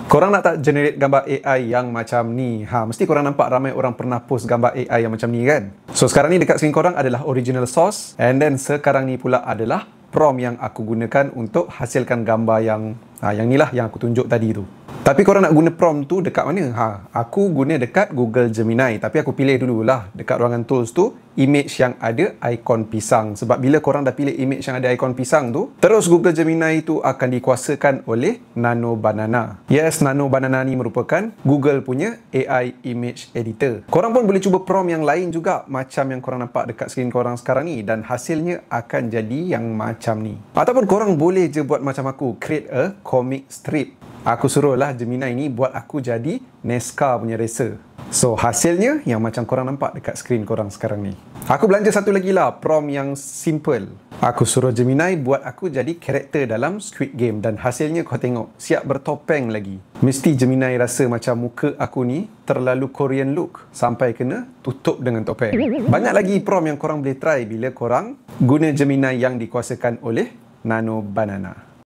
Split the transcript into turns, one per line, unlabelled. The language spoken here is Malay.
Korang nak tak generate gambar AI yang macam ni? Mesti korang nampak ramai orang pernah post gambar AI yang macam ni kan? So sekarang ni dekat skrin korang adalah original source, and then sekarang ni pula adalah prompt yang aku gunakan untuk hasilkan gambar yang ni lah yang aku tunjuk tadi tu. Tapi korang nak guna prompt tu dekat mana? Aku guna dekat Google Gemini, tapi aku pilih dululah dekat ruangan tools tu image yang ada ikon pisang. Sebab bila korang dah pilih image yang ada ikon pisang tu, terus Google Gemini tu akan dikuasakan oleh Nano Banana. Yes, Nano Banana ni merupakan Google punya AI image editor. Korang pun boleh cuba prompt yang lain juga macam yang korang nampak dekat skrin korang sekarang ni, dan hasilnya akan jadi yang macam ni. Ataupun korang boleh je buat macam aku, create a comic strip. Aku suruhlah Gemini ni buat aku jadi NASCAR punya racer. So hasilnya yang macam korang nampak dekat skrin korang sekarang ni. Aku belanja satu lagi lah prompt yang simple. Aku suruh Gemini buat aku jadi karakter dalam Squid Game, dan hasilnya kau tengok, siap bertopeng lagi. Mesti Gemini rasa macam muka aku ni terlalu Korean look sampai kena tutup dengan topeng. Banyak lagi prompt yang korang boleh try bila korang guna Gemini yang dikuasakan oleh Nano Banana.